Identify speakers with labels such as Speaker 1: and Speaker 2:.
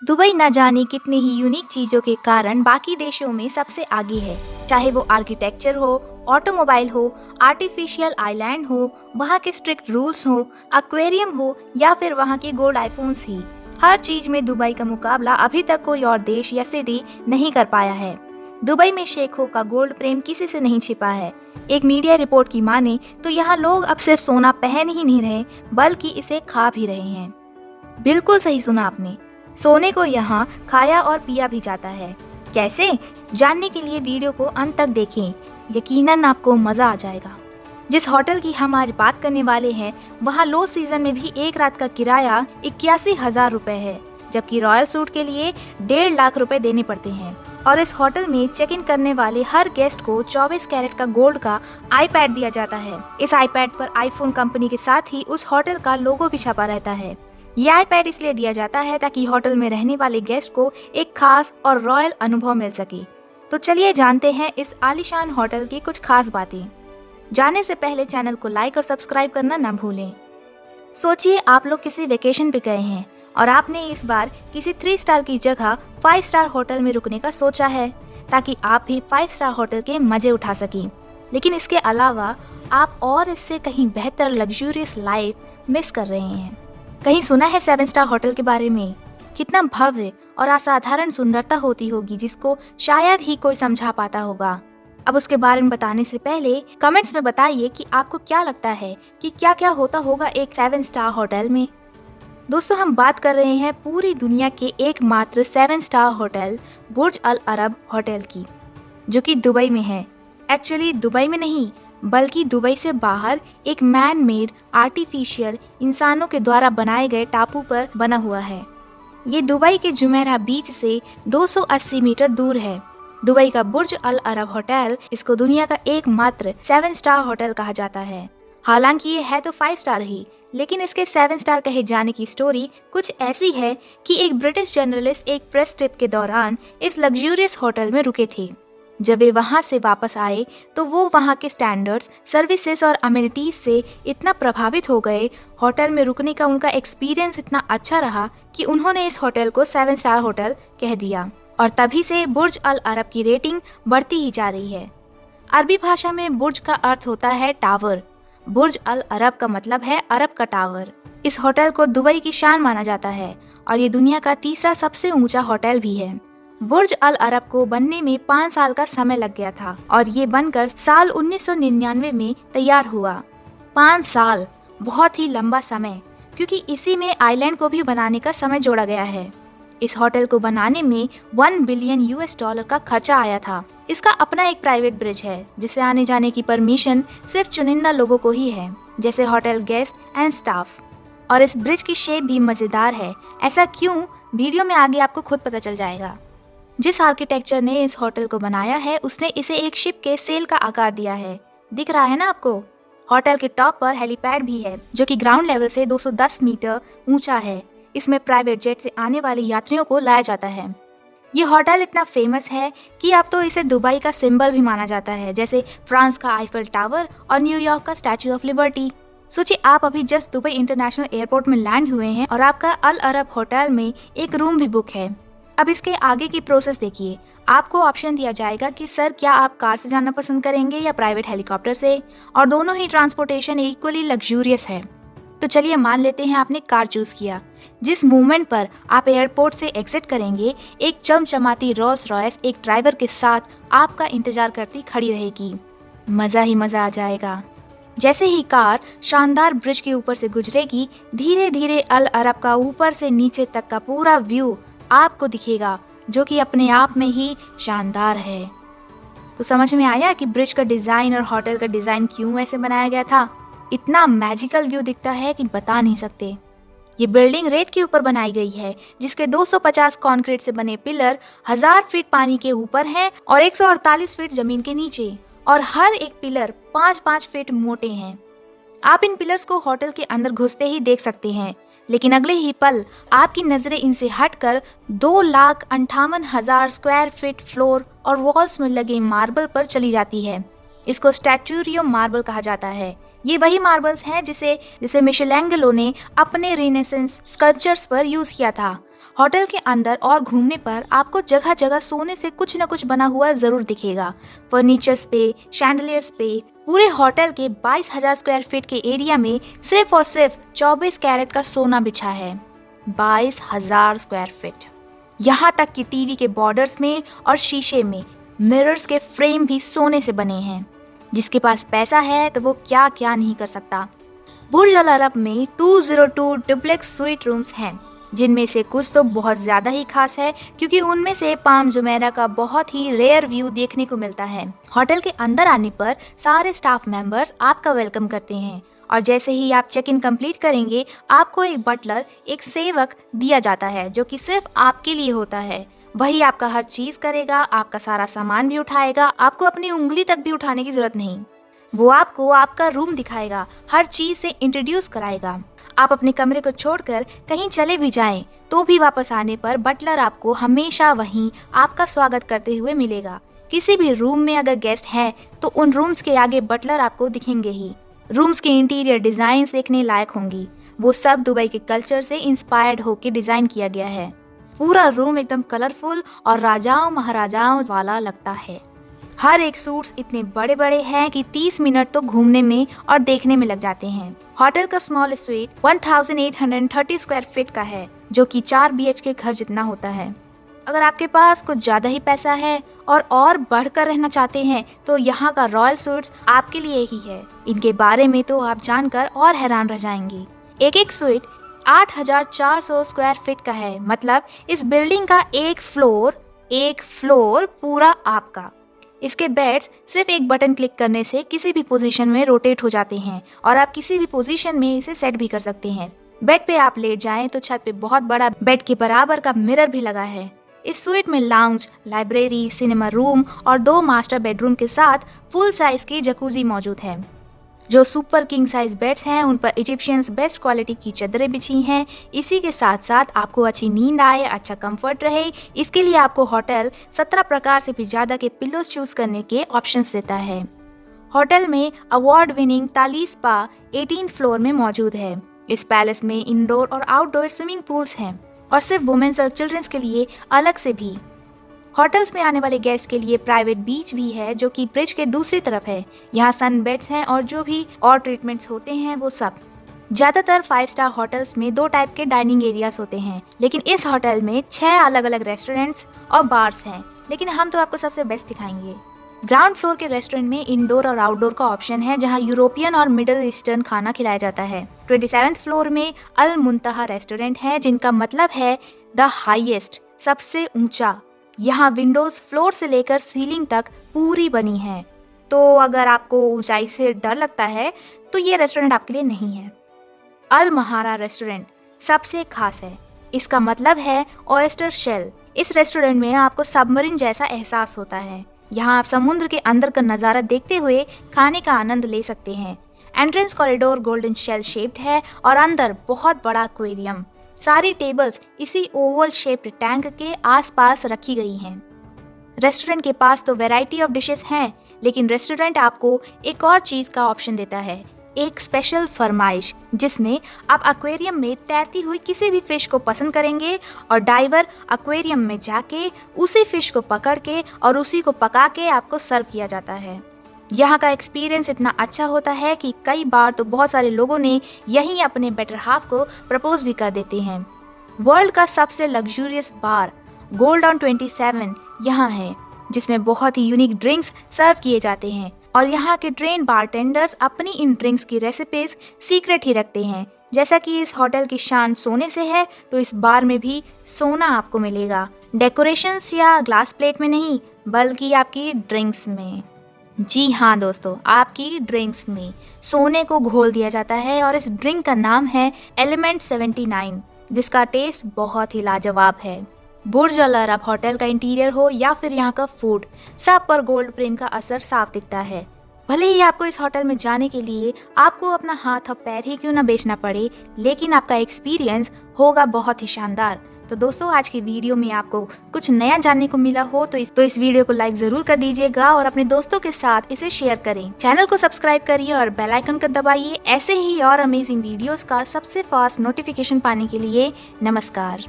Speaker 1: Dubai न जाने कितनी ही यूनिक चीजों के कारण बाकी देशों में सबसे आगे है। चाहे वो आर्किटेक्चर हो, ऑटोमोबाइल हो, आर्टिफिशियल आइलैंड हो, वहाँ के स्ट्रिक्ट रूल्स हो, एक्वेरियम हो या फिर वहाँ के गोल्ड आईफोन्स ही, हर चीज में दुबई का मुकाबला अभी तक कोई और देश या सिटी नहीं कर पाया है। दुबई में शेखों का गोल्ड प्रेम किसी से नहीं छिपा है। एक मीडिया रिपोर्ट की माने तो यहाँ लोग अब सिर्फ सोना पहन ही नहीं रहे, बल्कि इसे खा भी रहे हैं। बिल्कुल सही सुना आपने। सोने को यहाँ खाया और पिया भी जाता है। कैसे? जानने के लिए वीडियो को अंत तक देखें। यकीनन आपको मजा आ जाएगा। जिस होटल की हम आज बात करने वाले हैं, वहाँ लो सीजन में भी एक रात का किराया 81,000 रुपए है, जबकि रॉयल सूट के लिए 1.5 लाख रुपए देने पड़ते हैं। और इस होटल में चेक इन करने वाले हर गेस्ट को 24 कैरेट का गोल्ड का आईपैड दिया जाता है। इस आईपैड पर आईफोन कंपनी के साथ ही उस होटल का लोगो भी छपा रहता है। ये आईपैड इसलिए दिया जाता है ताकि होटल में रहने वाले गेस्ट को एक खास और रॉयल अनुभव मिल सके। तो चलिए जानते हैं इस आलीशान होटल की कुछ खास बातें। जाने से पहले चैनल को लाइक और सब्सक्राइब करना ना भूलें। सोचिए आप लोग किसी वेकेशन पे गए हैं और आपने इस बार किसी 3 स्टार की जगह 5 स्टार होटल में रुकने का सोचा है, ताकि आप भी 5 स्टार होटल के मजे उठा सकें। लेकिन इसके अलावा आप और इससे कहीं बेहतर लग्जूरियस लाइफ मिस कर रहे हैं। कहीं सुना है 7 स्टार होटल के बारे में? कितना भव्य और असाधारण सुंदरता होती होगी, जिसको शायद ही कोई समझा पाता होगा। अब उसके बारे में बताने से पहले कमेंट्स में बताइए कि आपको क्या लगता है कि क्या क्या होता होगा एक 7 स्टार होटल में। दोस्तों, हम बात कर रहे हैं पूरी दुनिया के एकमात्र 7 स्टार होटल बुर्ज अल अरब होटल की, जो कि दुबई में है। एक्चुअली दुबई में नहीं, बल्कि दुबई से बाहर एक मैन मेड आर्टिफिशियल इंसानों के द्वारा बनाए गए टापू पर बना हुआ है। ये दुबई के जुमेराह बीच से 280 मीटर दूर है। दुबई का बुर्ज अल अरब होटल, इसको दुनिया का एकमात्र 7 स्टार होटल कहा जाता है। हालांकि ये है तो 5 स्टार ही, लेकिन इसके 7 स्टार कहे जाने की स्टोरी कुछ ऐसी है कि एक ब्रिटिश जर्नलिस्ट एक प्रेस ट्रिप के दौरान इस लग्जूरियस होटल में रुके थे। जब वे वहां से वापस आए तो वो वहां के स्टैंडर्ड्स, सर्विसेज और अमेनिटीज से इतना प्रभावित हो गए, होटल में रुकने का उनका एक्सपीरियंस इतना अच्छा रहा कि उन्होंने इस होटल को 7 स्टार होटल कह दिया। और तभी से बुर्ज अल अरब की रेटिंग बढ़ती ही जा रही है। अरबी भाषा में बुर्ज का अर्थ होता है टावर। बुर्ज अल अरब का मतलब है अरब का टावर। इस होटल को दुबई की शान माना जाता है और ये दुनिया का तीसरा सबसे ऊंचा होटल भी है। बुर्ज अल अरब को बनने में 5 साल का समय लग गया था और ये बनकर साल 1999 में तैयार हुआ। 5 साल बहुत ही लंबा समय, क्योंकि इसी में आइलैंड को भी बनाने का समय जोड़ा गया है। इस होटल को बनाने में 1 बिलियन यूएस डॉलर का खर्चा आया था। इसका अपना एक प्राइवेट ब्रिज है, जिसे आने जाने की परमिशन सिर्फ चुनिंदा लोगों को ही है, जैसे होटल गेस्ट एंड स्टाफ। और इस ब्रिज की शेप भी मजेदार है। ऐसा क्यों, वीडियो में आगे आपको खुद पता चल जाएगा। जिस आर्किटेक्चर ने इस होटल को बनाया है, उसने इसे एक शिप के सेल का आकार दिया है। दिख रहा है ना आपको? होटल के टॉप पर हेलीपैड भी है, जो कि ग्राउंड लेवल से 210 मीटर ऊंचा है। इसमें प्राइवेट जेट से आने वाले यात्रियों को लाया जाता है। ये होटल इतना फेमस है कि अब तो इसे दुबई का सिंबल भी माना जाता है, जैसे फ्रांस का आईफल टावर और न्यूयॉर्क का स्टैच्यू ऑफ लिबर्टी। सोचिए आप अभी जस्ट दुबई इंटरनेशनल एयरपोर्ट में लैंड हुए हैं और आपका अल अरब होटल में एक रूम भी बुक है। अब इसके आगे की प्रोसेस देखिए। आपको ऑप्शन दिया जाएगा कि सर, क्या आप कार से जाना पसंद करेंगे या प्राइवेट हेलीकॉप्टर से, और दोनों ही ट्रांसपोर्टेशन इक्वली लग्जूरियस है। तो चलिए मान लेते हैं आपने कार चूज किया। जिस मोमेंट पर आप एयरपोर्ट से एग्जिट करेंगे, एक चमचमाती रोल्स रॉयस एक ड्राइवर के साथ आपका इंतजार करती खड़ी रहेगी। मजा ही मजा आ जाएगा। जैसे ही कार शानदार ब्रिज के ऊपर से गुजरेगी, धीरे धीरे अल अरब का ऊपर से नीचे तक का पूरा व्यू आपको दिखेगा, जो कि अपने आप में ही शानदार है। तो समझ में आया कि ब्रिज का डिजाइन और होटल का डिजाइन क्यों ऐसे बनाया गया था। इतना मैजिकल व्यू दिखता है कि बता नहीं सकते। ये बिल्डिंग रेत के ऊपर बनाई गई है, जिसके 250 कंक्रीट से बने पिलर 1000 फीट पानी के ऊपर हैं और 148 फीट जमीन के नीचे, और हर एक पिलर 5-5 फीट मोटे हैं। आप इन पिलर्स को होटल के अंदर घुसते ही देख सकते हैं, लेकिन अगले ही पल आपकी नजरें इनसे हटकर 2,58,000 स्क्वायर फीट फ्लोर और वॉल्स में लगे मार्बल पर चली जाती है। इसको स्टैचूरियम मार्बल कहा जाता है। ये वही मार्बल्स हैं जिसे मिशेलेंगेलो ने अपने रिनेसेंस स्कल्पचर्स पर यूज किया था। होटल के अंदर और घूमने पर आपको जगह जगह सोने से कुछ न कुछ बना हुआ जरूर दिखेगा। फर्नीचर्स पे, शैंडलियर्स पे, पूरे होटल के 22,000 स्क्वायर फीट के एरिया में सिर्फ और सिर्फ 24 कैरेट का सोना बिछा है। 22,000 स्क्वायर फीट। यहाँ तक कि टीवी के बॉर्डर्स में और शीशे में मिरर्स के फ्रेम भी सोने से बने हैं। जिसके पास पैसा है तो वो क्या क्या नहीं कर सकता। बुर्ज अल अरब में 202 डुप्लेक्स स्वीट रूम्स हैं, जिनमें से कुछ तो बहुत ज़्यादा ही खास है क्योंकि उनमें से पाम जुमेरा का बहुत ही रेयर व्यू देखने को मिलता है। होटल के अंदर आने पर सारे स्टाफ मेंबर्स आपका वेलकम करते हैं और जैसे ही आप चेक इन कंप्लीट करेंगे आपको एक बटलर, एक सेवक दिया जाता है जो कि सिर्फ आपके लिए होता है। वही आपका हर चीज़ करेगा, आपका सारा सामान भी उठाएगा, आपको अपनी उंगली तक भी उठाने की जरूरत नहीं। वो आपको आपका रूम दिखाएगा, हर चीज़ से इंट्रोड्यूस कराएगा। आप अपने कमरे को छोड़कर कहीं चले भी जाएं तो भी वापस आने पर बटलर आपको हमेशा वहीं आपका स्वागत करते हुए मिलेगा। किसी भी रूम में अगर गेस्ट हैं तो उन रूम्स के आगे बटलर आपको दिखेंगे ही। रूम्स के इंटीरियर डिजाइन देखने लायक होंगी। वो सब दुबई के कल्चर से इंस्पायर्ड होकर डिजाइन किया गया है। पूरा रूम एकदम कलरफुल और राजाओं महाराजाओं वाला लगता है। हर एक सूट्स इतने बड़े बड़े हैं कि 30 मिनट तो घूमने में और देखने में लग जाते हैं। होटल का स्मॉल स्वीट 1830 स्क्वायर फीट का है, जो कि 4 BHK घर जितना होता है। अगर आपके पास कुछ ज्यादा ही पैसा है और बढ़कर रहना चाहते हैं तो यहाँ का रॉयल स्वीट्स आपके लिए ही है। इनके बारे में तो आप जानकर और हैरान रह जाएंगे। एक एक स्वीट 8,400 स्क्वायर फीट का है, मतलब इस बिल्डिंग का एक फ्लोर पूरा आपका। इसके बेड्स सिर्फ एक बटन क्लिक करने से किसी भी पोजीशन में रोटेट हो जाते हैं और आप किसी भी पोजीशन में इसे सेट भी कर सकते हैं। बेड पे आप लेट जाएं तो छत पे बहुत बड़ा बेड के बराबर का मिरर भी लगा है। इस स्वीट में लाउंज, लाइब्रेरी, सिनेमा रूम और 2 मास्टर बेडरूम के साथ फुल साइज की जकूजी मौजूद है। जो सुपर किंग साइज बेड्स हैं उन पर इजिप्शियंस बेस्ट क्वालिटी की चादरें बिछी हैं। इसी के साथ साथ आपको अच्छी नींद आए, अच्छा कंफर्ट रहे, इसके लिए आपको होटल 17 प्रकार से भी ज़्यादा के पिलोज चूज करने के ऑप्शंस देता है। होटल में अवार्ड विनिंग ताली स्पा 18 फ्लोर में मौजूद है। इस पैलेस में इंडोर और आउटडोर स्विमिंग पूल्स हैं और सिर्फ वुमेन्स और चिल्ड्रंस के लिए अलग से भी। होटल्स में आने वाले गेस्ट के लिए प्राइवेट बीच भी है जो कि ब्रिज के दूसरी तरफ है। यहाँ सन बेड्स हैं और जो भी और ट्रीटमेंट्स होते हैं वो सब। ज़्यादातर 5 स्टार होटल्स में 2 टाइप के डाइनिंग एरियाज होते हैं, लेकिन इस होटल में 6 अलग अलग रेस्टोरेंट्स और बार्स हैं, लेकिन हम तो आपको सबसे बेस्ट दिखाएंगे। ग्राउंड फ्लोर के रेस्टोरेंट में इंडोर और आउटडोर का ऑप्शन है जहाँ यूरोपियन और मिडिल ईस्टर्न खाना खिलाया जाता है। 27th फ्लोर में अल मुंतहा रेस्टोरेंट है, जिनका मतलब है द हाईएस्ट, सबसे ऊंचा। यहाँ विंडोज फ्लोर से लेकर सीलिंग तक पूरी बनी है, तो अगर आपको ऊंचाई से डर लगता है तो ये रेस्टोरेंट आपके लिए नहीं है। अल महारा रेस्टोरेंट सबसे खास है, इसका मतलब है ऑयस्टर शेल। इस रेस्टोरेंट में आपको सबमरीन जैसा एहसास होता है। यहाँ आप समुद्र के अंदर का नज़ारा देखते हुए खाने का आनंद ले सकते हैं। Entrance corridor golden shell shaped है और अंदर बहुत बड़ा एक्वेरियम। सारी टेबल्स इसी ओवल शेप्ड टैंक के आसपास रखी गई हैं। रेस्टोरेंट के पास तो वैरायटी ऑफ डिशेस हैं, लेकिन रेस्टोरेंट आपको एक और चीज़ का ऑप्शन देता है, एक स्पेशल फरमाइश, जिसमें आप एक्वेरियम में तैरती हुई किसी भी फिश को पसंद करेंगे और डाइवर एक्वेरियम में जाके उसी फिश को पकड़ के और उसी को पका के आपको सर्व किया जाता है। यहाँ का एक्सपीरियंस इतना अच्छा होता है कि कई बार तो बहुत सारे लोगों ने यहीं अपने बेटर हाफ को प्रपोज भी कर देते हैं। वर्ल्ड का सबसे लग्जूरियस बार गोल्ड ऑन 27 यहाँ है, जिसमें बहुत ही यूनिक ड्रिंक्स सर्व किए जाते हैं और यहाँ के ट्रेन बारटेंडर्स अपनी इन ड्रिंक्स की रेसिपीज सीक्रेट ही रखते हैं। जैसा कि इस होटल की शान सोने से है, तो इस बार में भी सोना आपको मिलेगा, डेकोरेशंस या ग्लास प्लेट में नहीं, बल्कि आपकी ड्रिंक्स में। जी हाँ दोस्तों, आपकी ड्रिंक्स में सोने को घोल दिया जाता है और इस ड्रिंक का नाम है एलिमेंट 79, जिसका टेस्ट बहुत ही लाजवाब है। बुर्ज अल अरब होटल का इंटीरियर हो या फिर यहाँ का फूड, सब पर गोल्ड प्रिंट का असर साफ दिखता है। भले ही आपको इस होटल में जाने के लिए आपको अपना हाथ और पैर ही क्यों ना बेचना पड़े, लेकिन आपका एक्सपीरियंस होगा बहुत ही शानदार। तो दोस्तों, आज की वीडियो में आपको कुछ नया जानने को मिला हो तो इस वीडियो को लाइक जरूर कर दीजिएगा और अपने दोस्तों के साथ इसे शेयर करें। चैनल को सब्सक्राइब करिए और बेल आइकन को दबाइए ऐसे ही और अमेजिंग वीडियोस का सबसे फास्ट नोटिफिकेशन पाने के लिए। नमस्कार।